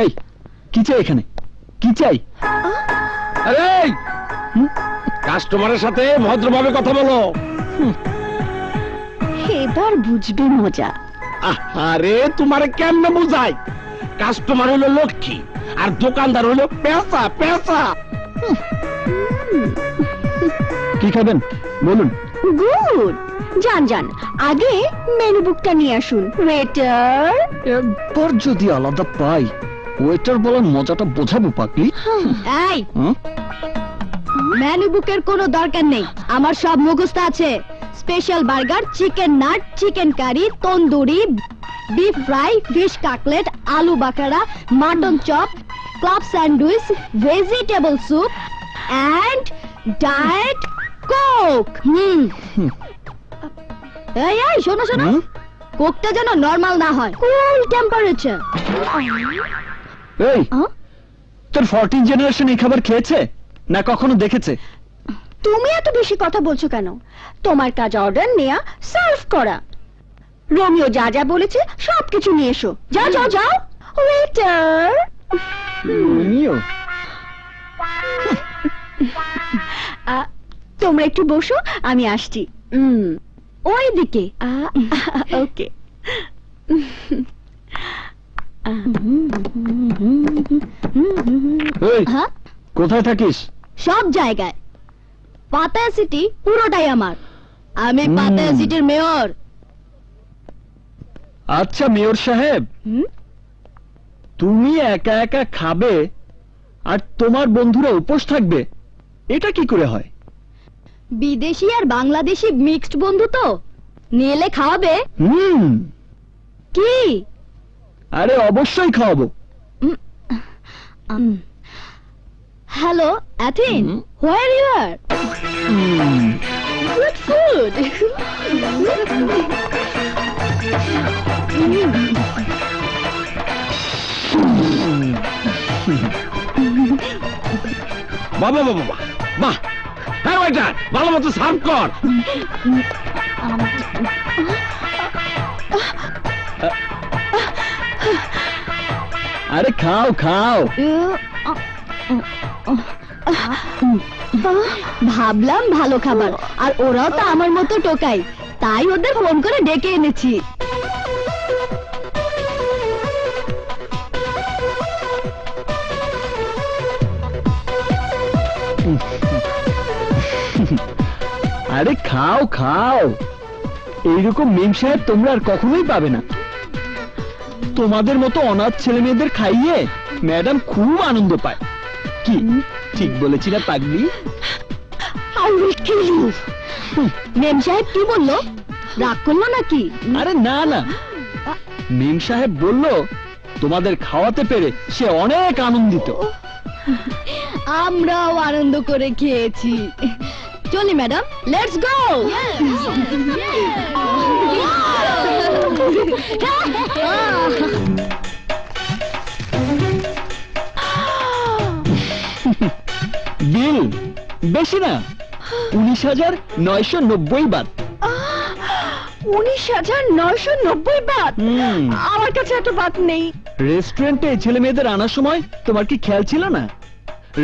এই কি চাই এখানে, কি চাই? আরে কাস্টমারের সাথে ভদ্রভাবে কথা বলো। এবার বুঝবে মজা। আরে তোমারে কেমনে বুঝাই? কাস্টমার হলো লক্ষ্মী আর দোকানদার হলো পেশা পেশা। কি খাবেন বলুন? গুড, যান যান, আগে মেনু বুকটা নিয়ে আসুন। ওয়েটার। একবার যদি আলাদা পাই, ওয়েটার বলার মজাটা বোঝাবো পাগলি। এই, মেনু বুকের কোনো দরকার নেই, আমার সব মুখস্থ আছে। Special burger, chicken nut, chicken curry, tandoori, beef fry, fish cutlet, আলু বাকারা, mutton chop, club sandwich, vegetable soup and diet Coke. এই শোনো শোনো, কোকটা যেন নরমাল না হয়, কুল টেম্পারেচার। এই তোর 14 জেনারেশন এই খাবার খেয়েছে না কখনো দেখেছে? তুমি এত বেশি কথা বলছো কেন? তোমার কাজ অর্ডার নেয়া, সার্ভ করা। রোমিও যা যা বলেছে সবকিছু নিয়ে এসো। যাও যাও যাও। ওয়েটার। রোমিও, তোমরা একটু বসো, আমি আসছি। ওই দিকে। ওকে। কোথায় থাকিস? সব জায়গায়। পাতায়া সিটি পুরোটাই আমার। আমি পাতায়া সিটির মেয়র। আচ্ছা মেয়র সাহেব, তুমি একা একা খাবে আর তোমার বন্ধুরা উপোস থাকবে, এটা কি করে হয়? বিদেশি আর বাংলাদেশি মিক্সড বন্ধু তো, নিলে খাওয়াবে। কি? আরে অবশ্যই খাওয়াবো। হ্যালো অ্যাথিন, where you are? Good food. বাবা বাবা বাহ, হ্যাঁ ওয়েটার ভালো মতো সার্ভ কর। আরে খাও খাও। ভাবলাম ভালো খাবার, আর ওরাও তো আমার মতো টোকাই, তাই ওদের ফোন করে ডেকে এনেছি। আরে খাও খাও, এইরকম মেম সাহেব তোমরা আর কখনোই পাবে না। তোমাদের মতো অনাথ ছেলে মেয়েদের খাইয়ে ম্যাডাম খুব আনন্দ পায়। কি ঠিক বলেছি না পাগলি? মেম সাহেব কি বললো? রাগ করলো নাকি? আরে না না, মেম সাহেব বলল তোমাদের খাওয়াতে পেরে সে অনেক আনন্দিত। আমরাও আনন্দ করে খেয়েছি। চলি ম্যাডাম, লেটস গো। বিল বেশি না, 19,990 বাদ। 19,990 বাত? আমার কাছে এত বাত নেই। রেস্টুরেন্টে ছেলে মেয়েদের আনার সময় তোমার কি খেয়াল ছিল না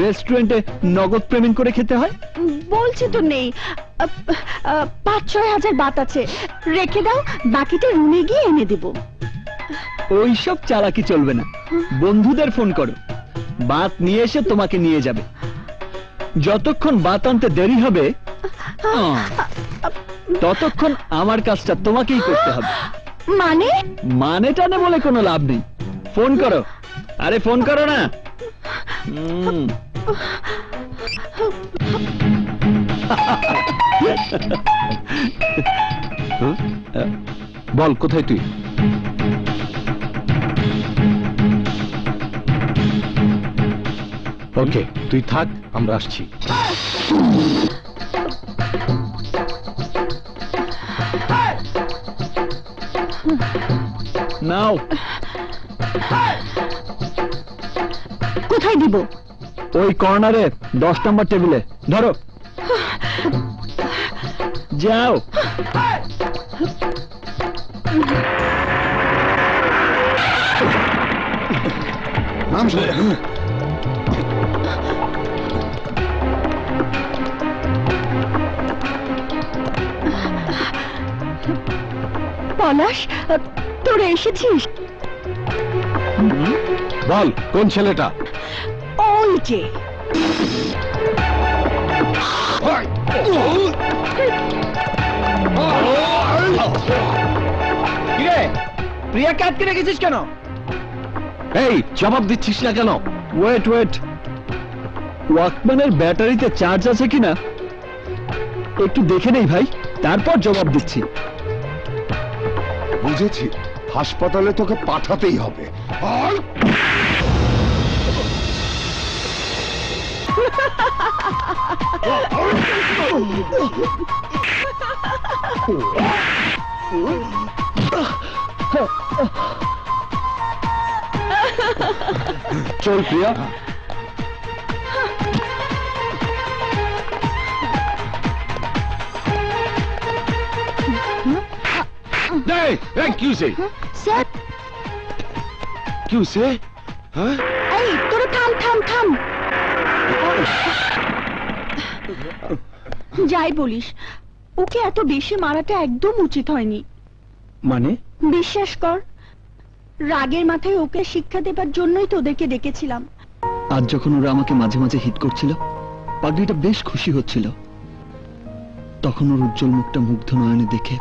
রেস্টুরেন্টে নগদ পেমেন্ট করে খেতে হয়? বলছি তো নেই। 5-6 হাজার বাত আছে, রেখে দাও, বাকিটা রুমে গিয়ে এনে দেব। ওইসব চালাকি চলবে না, বন্ধুদের ফোন করো, বাত নিয়ে এসে তোমাকে নিয়ে যাবে। যতক্ষণ বাত আনতে দেরি হবে ততক্ষণ আমার কাজটা তোমাকেই করতে হবে। মানে? মানে টানে বলে কোনো লাভ নেই, ফোন করো। আরে ফোন করো না। বল কোথায় তুই? ওকে তুই থাক, আমরা আসছি। নাও। কোথায় দিব? ওই কর্নারে 10 নম্বর টেবিলে ধরো। যাও। নাম সবাই। পলাশ, তোরা এসেছিস? বল কোন ছেলেটা? ওই যে কিরে প্রিয়াকে আটকে রেখেছিস কেন? এই জবাব দিচ্ছিস না কেন? ওয়েট ওয়েট, ওয়াকম্যানের ব্যাটারিতে চার্জ আছে কিনা একটু দেখে নেই ভাই, তারপর জবাব দিচ্ছি। বুঝেছি, হাসপাতালে তোকে পাঠাতেই হবে। আর চল প্রিয়া। স্যার, এই তোরা থাম থাম থাম। যাই বলিস, ওকে এত বেশি মারাটা একদম উচিত হয়নি। মানে? বিশ্বাস কর, রাগের মাথায় ওকে শিক্ষা দেবার জন্যই তোদেরকে ডেকেছিলাম। আজ যখন ওরা আমাকে মাঝে মাঝে হিট করছিল, পাগলিটা বেশ খুশি হচ্ছিল। তখন ওর উজ্জ্বল মুখটা মুগ্ধ নয়নে দেখে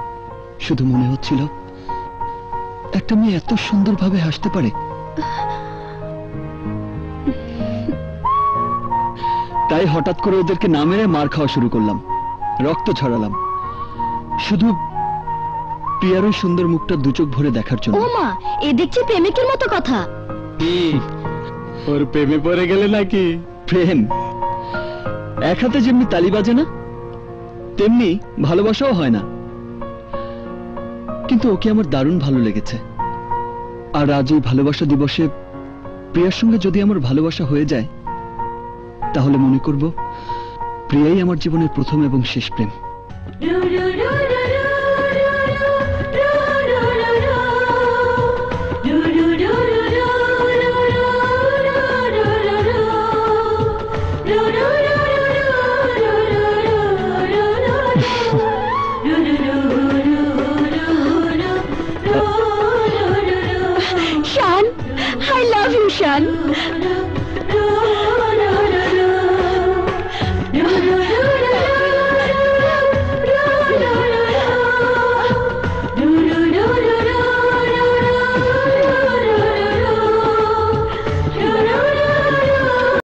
শুধু মনে হচ্ছিল একটা মেয়ে এত সুন্দরভাবে হাসতে পারে। তাই হঠাৎ করে ওদেরকে না মেরে মার খাওয়া শুরু করলাম, রক্ত ছড়ালাম, শুধু প্রিয়ার ওই সুন্দর মুখটা দু চোখ ভরে দেখার জন্য। ও মা, এ দেখছি প্রেমিকের মতো কথা। ওর প্রেমে পড়ে গেলে নাকি? প্রেম এক হাতে যেমনি তালি বাজে না, তেমনি ভালোবাসাও হয় না। কিন্তু ওকে আমার দারুণ ভালো লেগেছে। আর আজ এই ভালোবাসা দিবসে প্রিয়ার সঙ্গে যদি আমার ভালোবাসা হয়ে যায়, তাহলে মনে করব প্রিয়াই আমার জীবনের প্রথম এবং শেষ প্রেম। শান, I love you, শান।